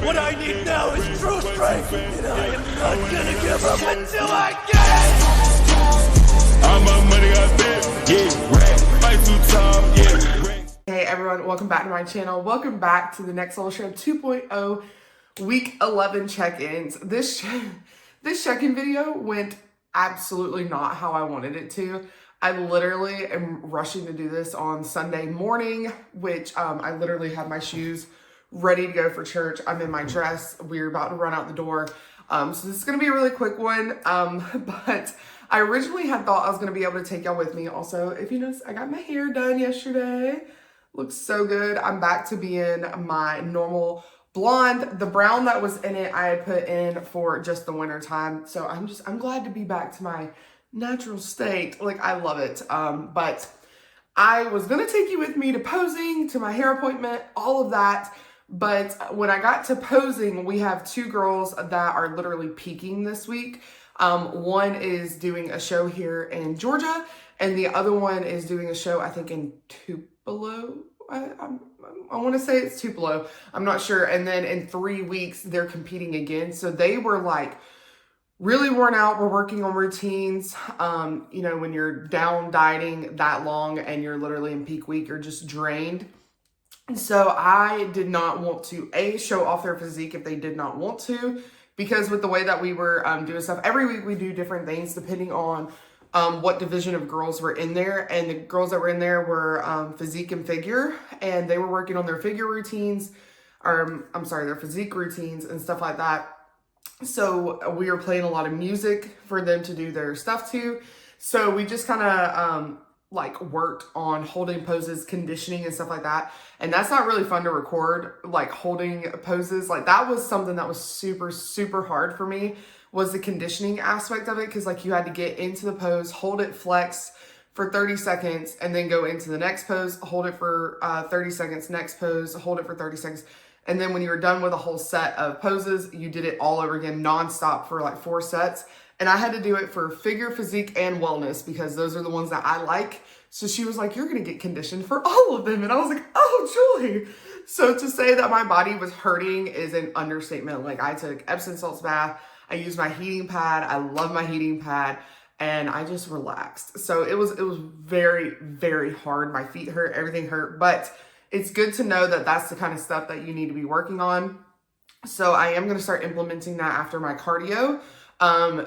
What I need now is true strength, and I am not gonna give up until I get it! All my money I bet, yeah, rack, fight too tall, yeah. Hey everyone, welcome back to my channel. Welcome back to the Next Level Show 2.0 Week 11 check-ins. This check-in video went absolutely not how I wanted it to. I literally am rushing to do this on Sunday morning, which I literally had my shoes ready to go for church. I'm in my dress. We're about to run out the door. So this is going to be a really quick one. But I originally had thought I was going to be able to take y'all with me. Also, if you notice, I got my hair done yesterday. Looks so good. I'm back to being my normal blonde. The brown that was in it, I had put in for just the winter time. So I'm glad to be back to my natural state. Like, I love it. But I was going to take you with me to posing, to my hair appointment, all of that. But when I got to posing, we have two girls that are literally peaking this week. One is doing a show here in Georgia, and the other one is doing a show, I think, in Tupelo. I want to say it's Tupelo. I'm not sure. And then in 3 weeks, they're competing again. So they were like really worn out. We're working on routines. You know, when you're down dieting that long and you're literally in peak week, you're just drained. So I did not want to, show off their physique if they did not want to, because with the way that we were doing stuff, every week we do different things depending on what division of girls were in there. And the girls that were in there were physique and figure, and they were working on their figure routines, or I'm sorry, their physique routines and stuff like that. So we were playing a lot of music for them to do their stuff to. So we just kind of like worked on holding poses, conditioning and stuff like that. And that's not really fun to record, like holding poses. Like that was something that was super, super hard for me, was the conditioning aspect of it. Cause like you had to get into the pose, hold it, flex for 30 seconds, and then go into the next pose, hold it for 30 seconds, next pose, hold it for 30 seconds. And then when you were done with a whole set of poses, you did it all over again, nonstop for like 4 sets. And I had to do it for figure, physique, and wellness, because those are the ones that I like. So she was like, you're going to get conditioned for all of them. And I was like, oh, Julie. So to say that my body was hurting is an understatement. Like, I took Epsom salts bath. I used my heating pad. I love my heating pad. And I just relaxed. So it was very, very hard. My feet hurt. Everything hurt. But it's good to know that that's the kind of stuff that you need to be working on. So I am going to start implementing that after my cardio.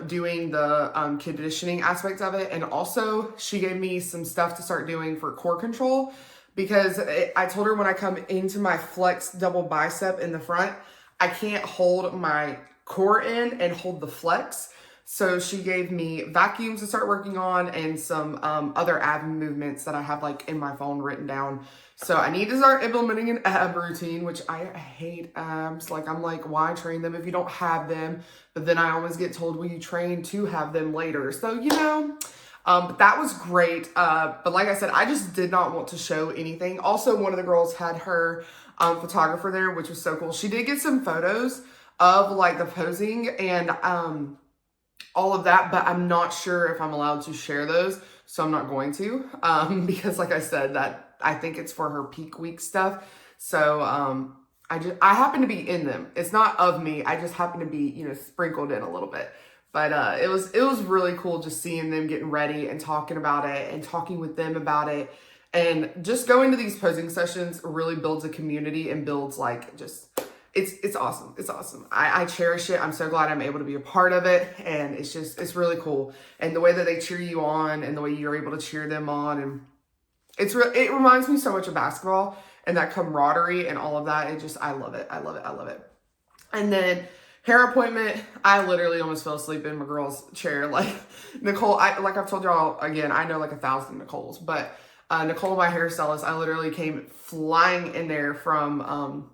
Doing the conditioning aspect of it. And also she gave me some stuff to start doing for core control, because I told her when I come into my flex double bicep in the front, I can't hold my core in and hold the flex. So she gave me vacuums to start working on and some other ab movements that I have like in my phone written down. So I need to start implementing an ab routine, which I hate abs. Like, I'm like, why train them if you don't have them? But then I always get told, well, you train to have them later. So, you know, but that was great. But like I said, I just did not want to show anything. Also, one of the girls had her photographer there, which was so cool. She did get some photos of like the posing and all of that, but I'm not sure if I'm allowed to share those. So I'm not going to, because like I said, that I think it's for her peak week stuff. So I happen to be in them. It's not of me. I just happen to be, you know, sprinkled in a little bit. But it was really cool just seeing them getting ready and talking about it and talking with them about it. And just going to these posing sessions really builds a community and builds like just, it's awesome. It's awesome. I cherish it. I'm so glad I'm able to be a part of it. And it's really cool. And the way that they cheer you on and the way you're able to cheer them on, and it reminds me so much of basketball and that camaraderie and all of that. I love it. I love it. I love it. And then hair appointment, I literally almost fell asleep in my girl's chair. Like Nicole, like I've told y'all again, I know like 1,000 Nicoles, but Nicole, my hairstylist, I literally came flying in there from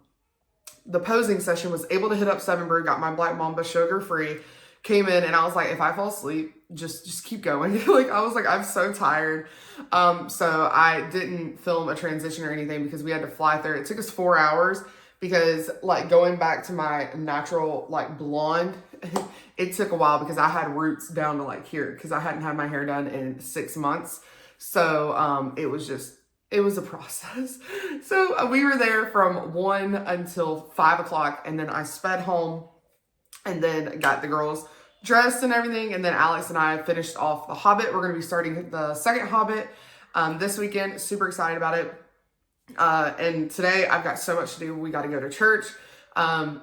the posing session, was able to hit up Seven Brew, got my Black Mamba sugar free, came in, and I was like, if I fall asleep, just keep going. Like, I was like, I'm so tired. So I didn't film a transition or anything because we had to fly through. It took us 4 hours because like going back to my natural like blonde, it took a while because I had roots down to like here because I hadn't had my hair done in 6 months. So it was just it was a process. So we were there from 1 until 5 o'clock, and then I sped home and then got the girls dressed and everything. And then Alex and I finished off The Hobbit. We're going to be starting the second Hobbit this weekend. Super excited about it. And today I've got so much to do. We got to go to church.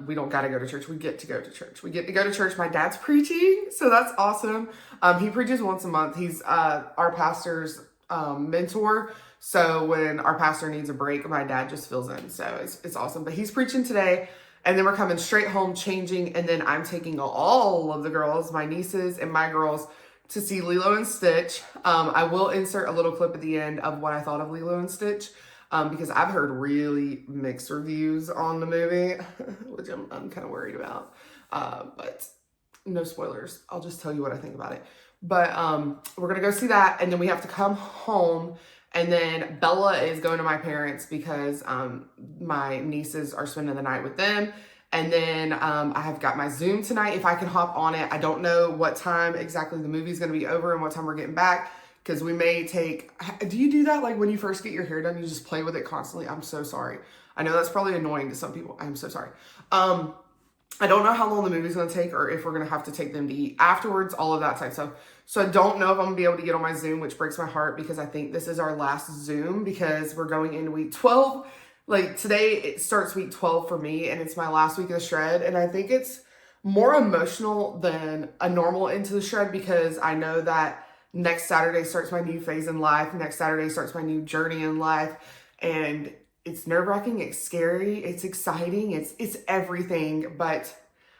We don't got to go to church. We get to go to church. We get to go to church. My dad's preaching, so that's awesome. He preaches once a month. He's our pastor's mentor. So when our pastor needs a break, my dad just fills in. So it's awesome. But he's preaching today, and then we're coming straight home, changing, and then I'm taking all of the girls, my nieces and my girls, to see Lilo and Stitch. I will insert a little clip at the end of what I thought of Lilo and Stitch, because I've heard really mixed reviews on the movie, which I'm kind of worried about. But no spoilers. I'll just tell you what I think about it. But we're going to go see that, and then we have to come home. And then Bella is going to my parents because my nieces are spending the night with them. And then I have got my Zoom tonight. If I can hop on it, I don't know what time exactly the movie's going to be over and what time we're getting back. Because we may take... Do you do that? Like when you first get your hair done, you just play with it constantly? I'm so sorry. I know that's probably annoying to some people. I'm so sorry. I don't know how long the movie's going to take or if we're going to have to take them to eat afterwards, all of that type of stuff. So I don't know if I'm going to be able to get on my Zoom, which breaks my heart because I think this is our last Zoom because we're going into week 12. Like today, it starts week 12 for me and it's my last week of the shred. And I think it's more emotional than a normal into the shred because I know that next Saturday starts my new phase in life. Next Saturday starts my new journey in life. And it's nerve-wracking, it's scary, it's exciting, it's everything, but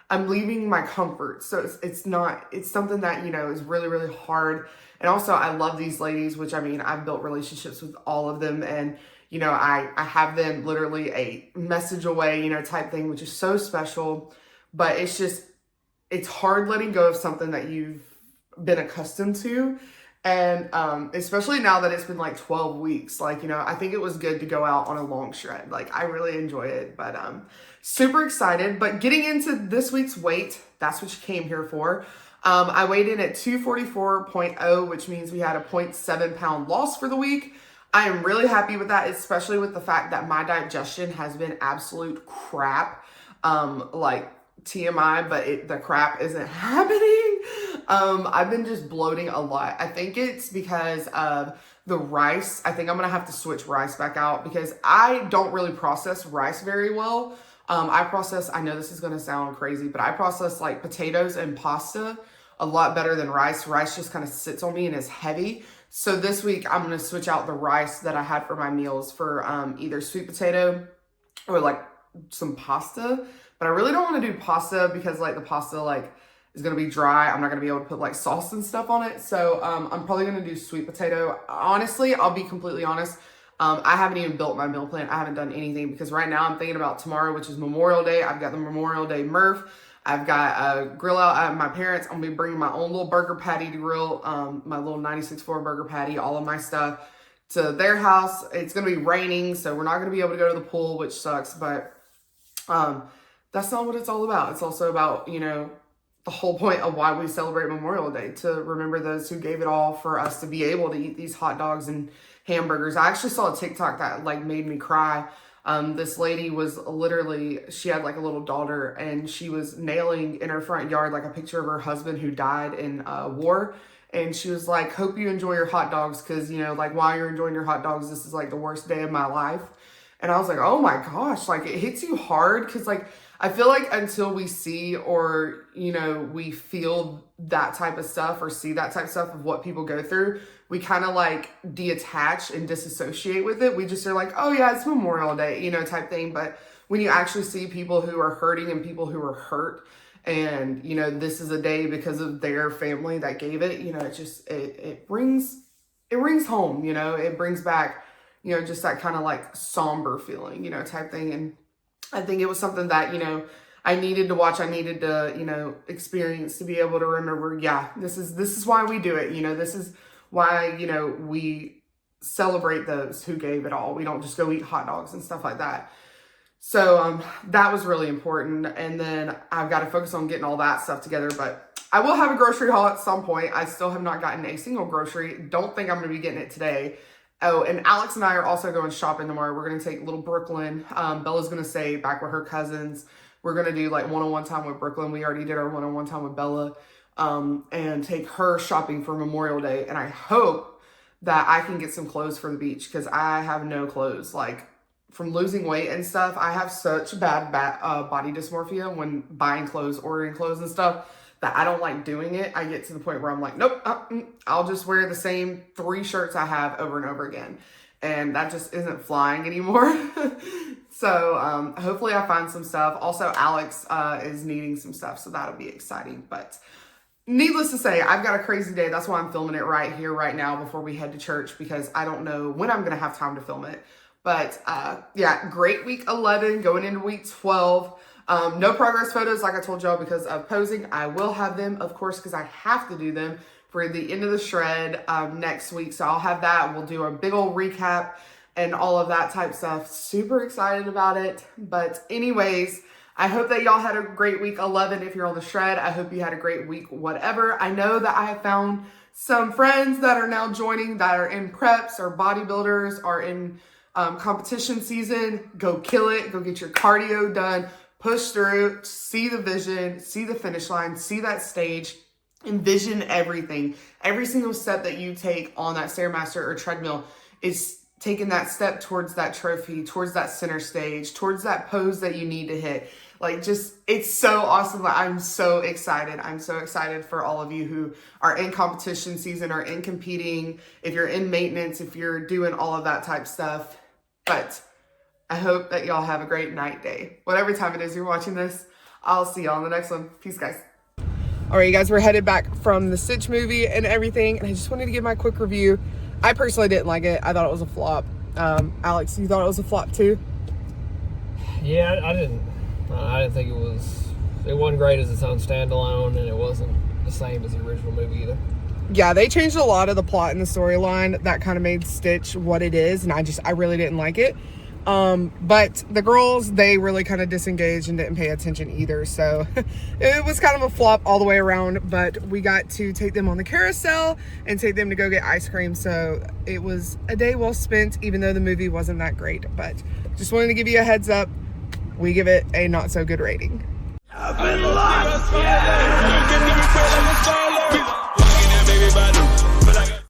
I'm leaving my comfort. So it's something that, you know, is really, really hard. And also I love these ladies, which I mean, I've built relationships with all of them. And, you know, I have them literally a message away, you know, type thing, which is so special. But it's hard letting go of something that you've been accustomed to. And especially now that it's been like 12 weeks, like, you know, I think it was good to go out on a long shred. Like, I really enjoy it, but super excited. But getting into this week's weight, that's what you came here for. I weighed in at 244.0, which means we had a 0.7 pound loss for the week. I am really happy with that, especially with the fact that my digestion has been absolute crap. Like TMI, but the crap isn't happening. I've been just bloating a lot. I think it's because of the rice. I think I'm gonna have to switch rice back out because I don't really process rice very well. I know this is gonna sound crazy, but I process like potatoes and pasta a lot better than rice. Rice just kind of sits on me and is heavy. So this week I'm gonna switch out the rice that I had for my meals for either sweet potato or like some pasta. But I really don't want to do pasta because like the pasta like is going to be dry. I'm not going to be able to put like sauce and stuff on it. So I'm probably going to do sweet potato. Honestly, I'll be completely honest. I haven't even built my meal plan. I haven't done anything because right now I'm thinking about tomorrow, which is Memorial Day. I've got the Memorial Day Murph. I've got a grill out at my parents. I'm going to be bringing my own little burger patty to grill, my little 96.4 burger patty, all of my stuff to their house. It's going to be raining, so we're not going to be able to go to the pool, which sucks, but that's not what it's all about. It's also about, you know, the whole point of why we celebrate Memorial Day, to remember those who gave it all for us to be able to eat these hot dogs and hamburgers. I actually saw a TikTok that like made me cry. This lady was literally, she had like a little daughter and she was nailing in her front yard like a picture of her husband who died in war. And she was like, hope you enjoy your hot dogs because, you know, like while you're enjoying your hot dogs, this is like the worst day of my life. And I was like, oh my gosh, like it hits you hard because like I feel like until we see or, you know, we feel that type of stuff or see that type of stuff of what people go through, we kind of like detach and disassociate with it. We just are like, oh yeah, it's Memorial Day, you know, type thing. But when you actually see people who are hurting and people who are hurt and, you know, this is a day because of their family that gave it, you know, it just, it rings home, you know, it brings back, you know, just that kind of like somber feeling, you know, type thing. And I think it was something that, you know, I needed to watch. I needed to, you know, experience to be able to remember, yeah, this is why we do it. You know, this is why, you know, we celebrate those who gave it all. We don't just go eat hot dogs and stuff like that. So that was really important. And then I've got to focus on getting all that stuff together. But I will have a grocery haul at some point. I still have not gotten a single grocery. Don't think I'm going to be getting it today. Oh, and Alex and I are also going shopping tomorrow. We're going to take little Brooklyn. Bella's going to stay back with her cousins. We're going to do like one-on-one time with Brooklyn. We already did our one-on-one time with Bella. And take her shopping for Memorial Day. And I hope that I can get some clothes for the beach because I have no clothes. Like, from losing weight and stuff, I have such bad body dysmorphia when buying clothes, ordering clothes and stuff, that I don't like doing it. I get to the point where I'm like, nope, I'll just wear the same 3 shirts I have over and over again. And that just isn't flying anymore. So hopefully I find some stuff. Also, Alex is needing some stuff, so that'll be exciting. But needless to say, I've got a crazy day. That's why I'm filming it right here, right now, before we head to church, because I don't know when I'm going to have time to film it. But yeah, great week 11, going into week 12. No progress photos, like I told y'all, because of posing. I will have them, of course, because I have to do them for the end of the shred next week. So I'll have that. We'll do a big old recap and all of that type stuff. Super excited about it. But anyways, I hope that y'all had a great week 11 if you're on the shred. I hope you had a great week, whatever. I know that I have found some friends that are now joining that are in preps or bodybuilders or in competition season. Go kill it. Go get your cardio done. Push through, see the vision, see the finish line, see that stage, envision everything. Every single step that you take on that Stairmaster or treadmill is taking that step towards that trophy, towards that center stage, towards that pose that you need to hit. Like, just, it's so awesome. I'm so excited. I'm so excited for all of you who are in competition season or in competing, if you're in maintenance, if you're doing all of that type stuff. But I hope that y'all have a great night, day. Whatever time it is you're watching this, I'll see y'all in the next one. Peace, guys. All right, you guys, we're headed back from the Stitch movie and everything, and I just wanted to give my quick review. I personally didn't like it. I thought it was a flop. Alex, you thought it was a flop too? Yeah, I didn't think it wasn't great as its own standalone, and it wasn't the same as the original movie either. Yeah, they changed a lot of the plot and the storyline that kind of made Stitch what it is, and I really didn't like it. But the girls, they really kind of disengaged and didn't pay attention either. So it was kind of a flop all the way around, but we got to take them on the carousel and take them to go get ice cream. So it was a day well spent, even though the movie wasn't that great. But just wanted to give you a heads up. We give it a not so good rating. I've been lost, yeah!